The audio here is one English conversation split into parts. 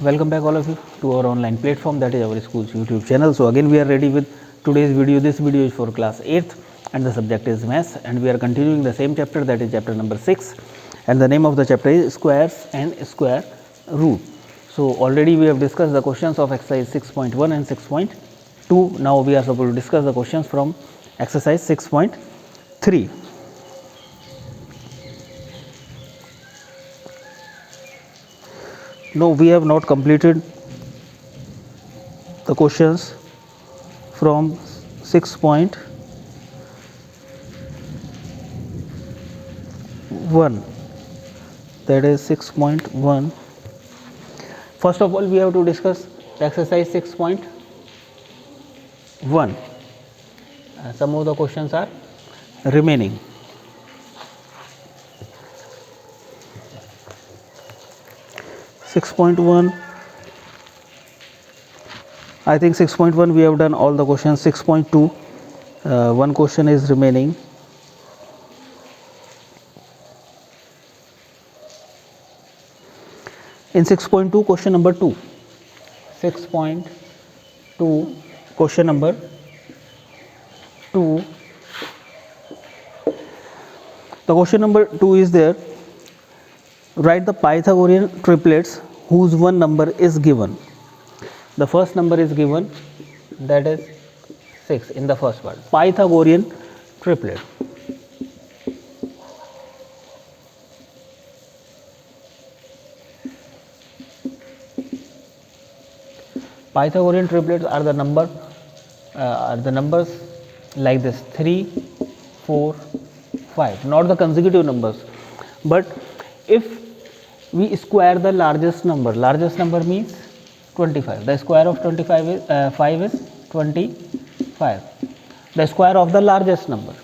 Welcome back all of you to our online platform, that is our school's YouTube channel. So again we are ready with today's video. This video is for class 8th and the subject is maths, and we are continuing the same chapter, that is chapter number 6, and the name of the chapter is squares and square root. So already we have discussed the questions of exercise 6.1 and 6.2. Now we are supposed to discuss the questions from exercise 6.3. No, we have not completed the questions from 6.1, that is 6.1. First of all, we have to discuss the exercise 6.1. Some of the questions are remaining. I think 6.1 we have done all the questions. 6.2, one question is remaining. In 6.2, question number 2. 6.2, question number 2. The question number 2 is there. Write the Pythagorean triplets whose one number is given. The first number is given, that is 6 in the first part. Pythagorean triplet. Pythagorean triplets are the numbers like this: 3, 4, 5. Not the consecutive numbers, but if we square the largest number means 25. The square of 25 is 5 is 25. The square of the largest number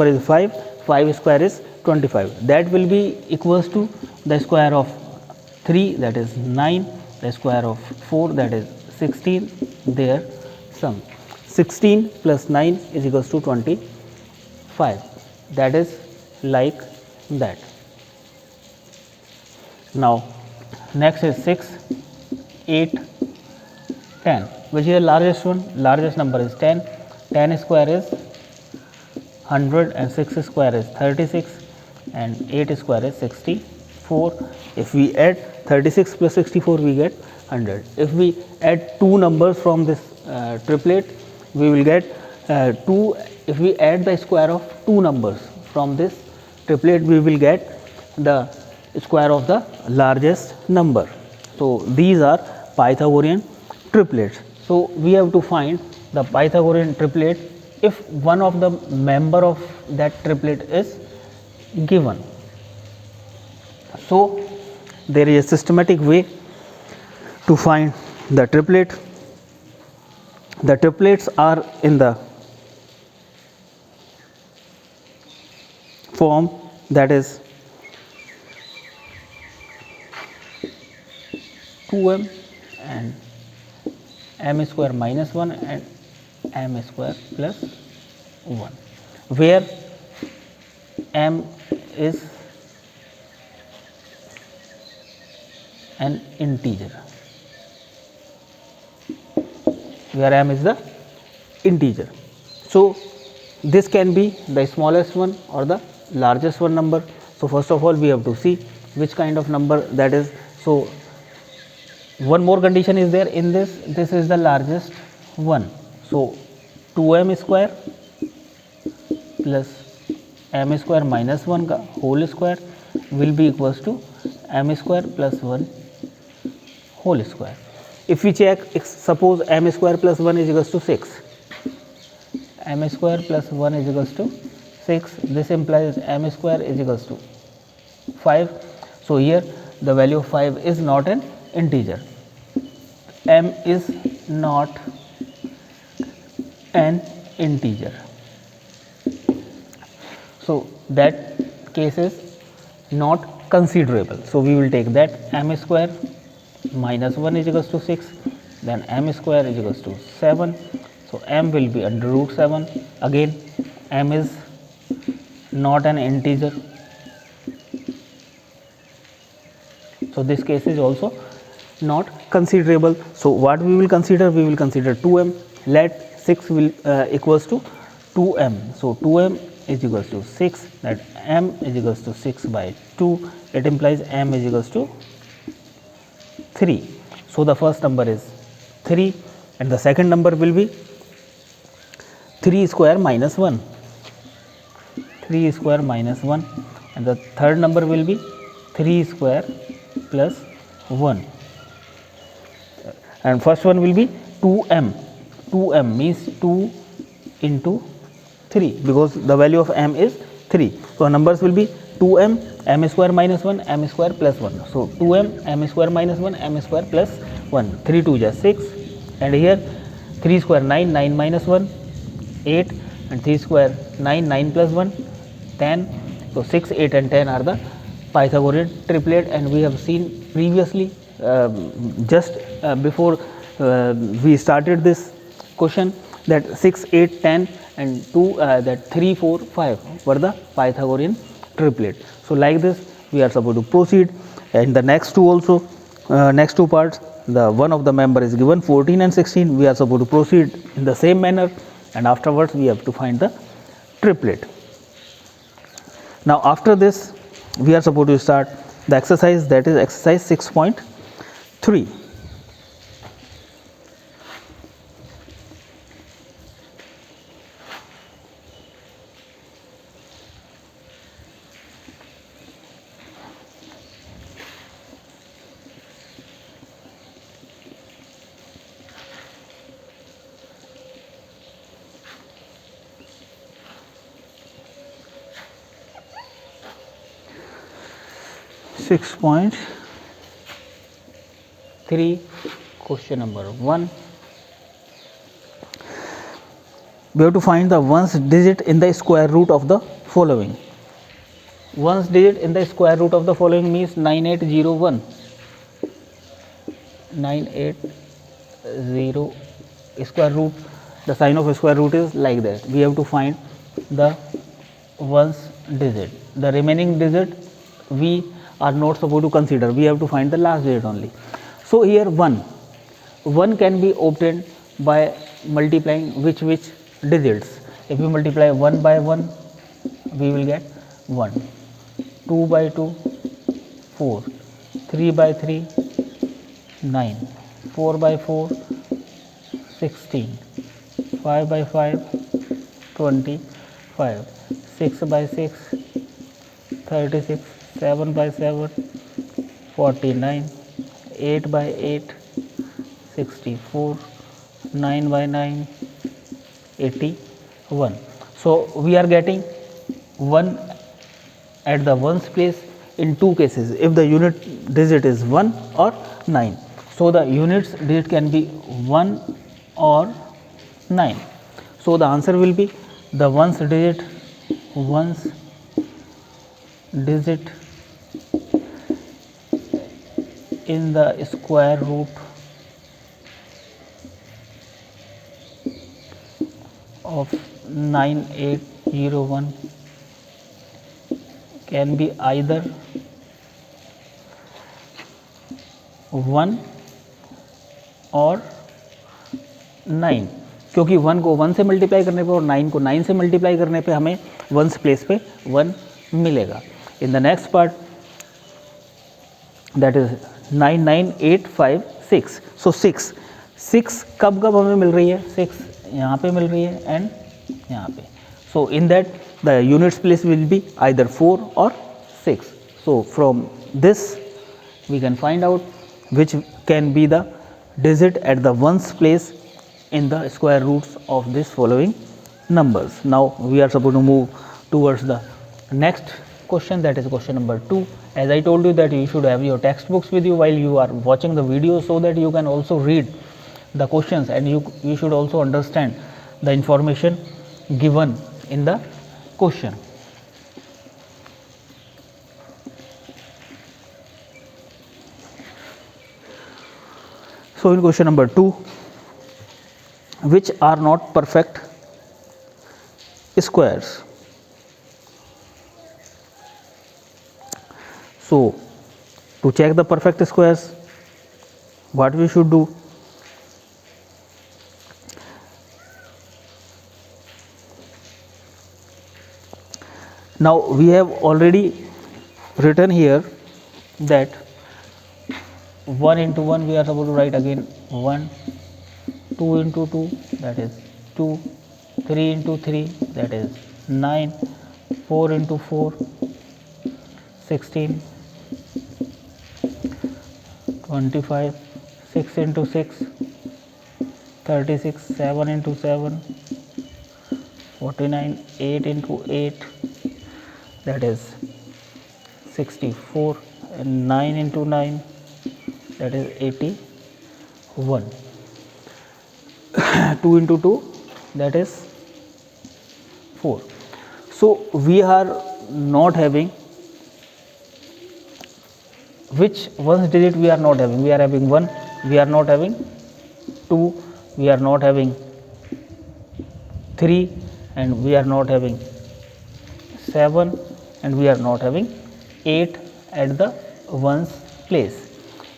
is 5. 5 square is 25. That will be equals to the square of 3, that is 9. The square of 4, that is 16. Their sum. 16 plus 9 is equals to 25. That is like that. Now next is 6, 8, 10. Which is the largest one? Largest number is 10. 10 square is 100 and 6 square is 36 and 8 square is 64. If we add 36 plus 64, we get 100. If we add two numbers from this triplet, we will get 2. If we add the square of two numbers from this triplet, we will get the square of the largest number. So these are Pythagorean triplets. So we have to find the Pythagorean triplet if one of the member of that triplet is given. So there is a systematic way to find the triplet. The triplets are in the form, that is 2m and m square minus 1 and m square plus 1, where m is an integer. Where m is the integer. So this can be the smallest one or the largest one number. So first of all, we have to see which kind of number that is. So one more condition is there in this. This is the largest one. So 2m square plus m square minus 1 का whole square will be equals to m square plus 1 whole square. If we check, suppose m square plus 1 is equals to 6. M square plus 1 is equals to 6. This implies m square is equals to 5. So here the value of 5 is not an integer. M is not an integer. So that case is not considerable. So we will take that m square minus 1 is equals to 6, then m square is equals to 7. So m will be under root 7. Again, m is not an integer. So this case is also not considerable. So what we will consider? We will consider 2m. Let 6 will equals to 2m. So 2m is equals to 6, that m is equals to 6 by 2. It implies m is equals to 3. So the first number is 3 and the second number will be 3 square minus 1. 3 square minus 1 and the third number will be 3 square plus 1 and first one will be 2m. 2m means 2 into 3 because the value of m is 3. So numbers will be 2m, m square minus 1, m square plus 1. So 2m, m square minus 1, m square plus 1. 3 2 is 6 and here 3 square 9, 9 minus 1, 8 and 3 square 9, 9 plus 1, 10. So 6, 8 and 10 are the Pythagorean triplet and we have seen previously just before we started this question that 6, 8, 10 and 2 that 3, 4, 5 were the Pythagorean triplet. So like this we are supposed to proceed and the next two also, next two parts, the one of the member is given 14 and 16, we are supposed to proceed in the same manner and afterwards we have to find the triplet. Now after this we are supposed to start the exercise, that is exercise 6.3. Point 3 question number 1. We have to find the ones digit in the square root of the following. Ones digit in the square root of the following means 9801. 980 square root, the sign of a square root is like that. We have to find the ones digit. The remaining digit we are not supposed to consider, we have to find the last digit only. So here 1 can be obtained by multiplying which digits. If we multiply 1 by 1 we will get 1, 2 by 2 4, 3 by 3 9, 4 by 4 16, 5 by 5 25, 6 by 6 36, 7 by 7 49, 8 by 8 64, 9 by 9 81. So we are getting 1 at the ones place in two cases, if the unit digit is 1 or 9. So the units digit can be 1 or 9. So the answer will be the ones digit in the square root of 9801 can be either 1 और 9, क्योंकि 1 को 1 से multiply करने पे और 9 को 9 से multiply करने पे हमें वंस प्लेस पे 1 मिलेगा. In the next part that is 99856. सो 6 कब हमें मिल रही है? 6 यहाँ पे मिल रही है एंड यहाँ पे. So in that the units place will be either 4 और 6. So from this we can find out which can be the digit at the ones place in the square roots of this following numbers. Now we are supposed to move towards the next question, that is question number 2. As I told you that you should have your textbooks with you while you are watching the video, so that you can also read the questions and you should also understand the information given in the question. So in question number 2, which are not perfect squares? So to check the perfect squares, what we should do? Now we have already written here that 1 into 1 we are supposed to write again 1, 2 into 2 that is 2, 3 into 3 that is 9, 4 into 4 16, 25, 6 into 6 36, 7 into 7 49, 8 into 8 that is 64, and 9 into 9 that is 81, 2 into 2 that is 4. So we are not having, which ones digit we are not having? We are having 1, we are not having 2, we are not having 3, and we are not having 7, and we are not having 8 at the ones place.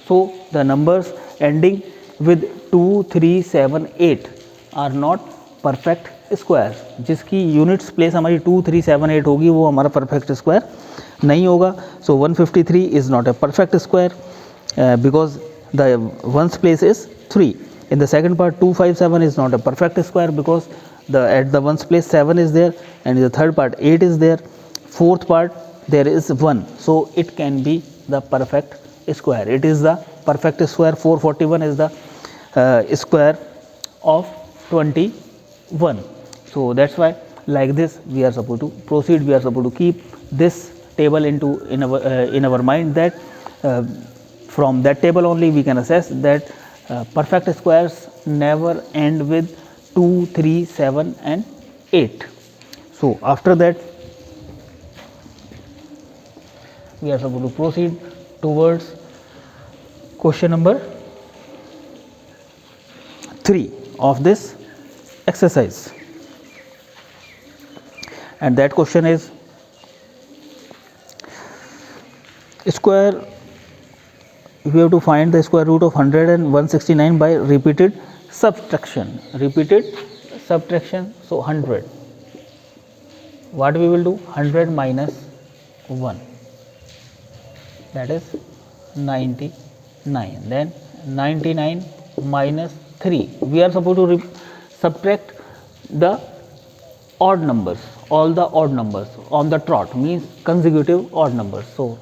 So the numbers ending with 2, 3, 7, 8 are not perfect square. जिसकी units place हमारी 2, 3, 7, 8 होगी वो हमारा perfect square नहीं होगा. सो 153 is not a perfect square because the ones place is 3. In the second part 257 is not a perfect square because at the ones place 7 is there, and in the third part 8 is there, fourth part there is 1, so it can be the perfect square. It is the perfect square. 441 is the square of 21. So that's why like this we are supposed to proceed. We are supposed to keep this table in our mind, that from that table only we can assess that perfect squares never end with 2, 3, 7 and 8. So after that we are supposed to proceed towards question number 3 of this exercise, and that question is square. We have to find the square root of 100 and 169 by repeated subtraction. So 100, what we will do? 100 minus 1, that is 99. Then 99 minus 3, we are supposed to subtract the odd numbers, all the odd numbers on the trot, means consecutive odd numbers. So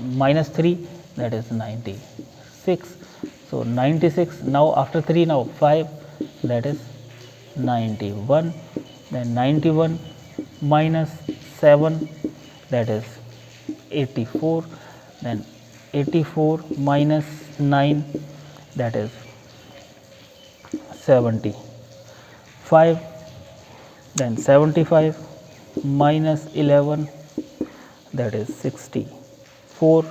minus 3, that is 96. So 96, now after 3, now 5, that is 91. Then 91 minus 7, that is 84. Then 84 minus 9, that is 75. Then 75 minus 11, that is 64.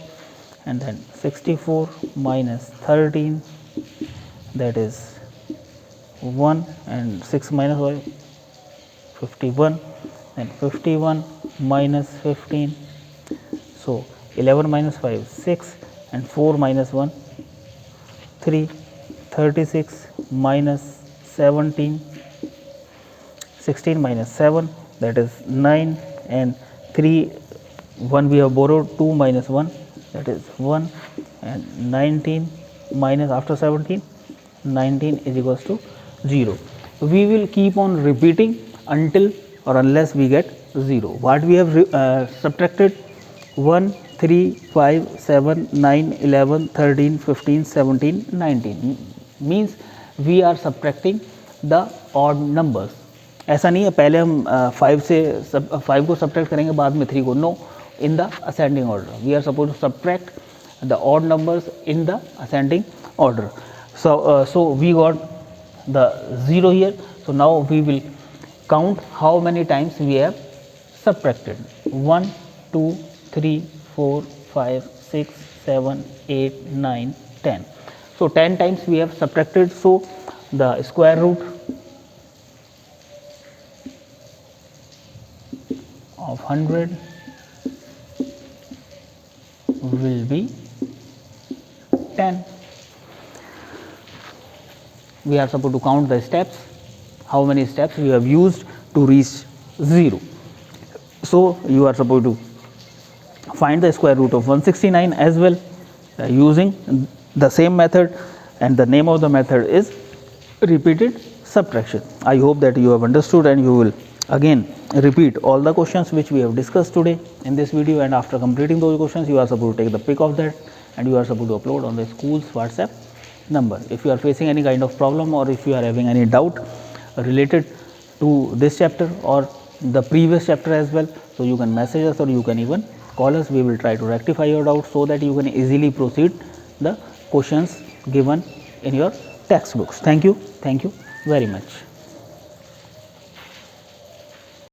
And then 64 minus 13, that is 1, and 6 minus 1, 51. Then 51 minus 15, so 11 minus 5, 6, and 4 minus 1, 3. 36 minus 17, 16 minus 7, that is 9, and 3, 1 we have borrowed, 2 minus 1, that is 1, and 19 minus, after 17, 19 is equals to 0. We will keep on repeating until or unless we get 0. What we have subtracted? 1, 3, 5, 7, 9, 11, 13, 15, 17, 19, means we are subtracting the odd numbers. ऐसा नहीं है पहले हम 5 को subtract करेंगे बाद में 3 को. No, in the ascending order. We are supposed to subtract the odd numbers in the ascending order. So we got the 0 here. So now we will count how many times we have subtracted. 1, 2, 3, 4, 5, 6, 7, 8, 9, 10. So 10 times we have subtracted. So the square root of 100 will be 10. we are supposed to count the steps, how many steps we have used to reach 0. So you are supposed to find the square root of 169 as well using the same method, and the name of the method is repeated subtraction. I hope that you have understood, and you will again repeat all the questions which we have discussed today in this video, and after completing those questions you are supposed to take the pic of that and you are supposed to upload on the school's WhatsApp number. If you are facing any kind of problem, or if you are having any doubt related to this chapter or the previous chapter as well, so you can message us or you can even call us. We will try to rectify your doubt so that you can easily proceed the questions given in your textbooks. Thank you very much.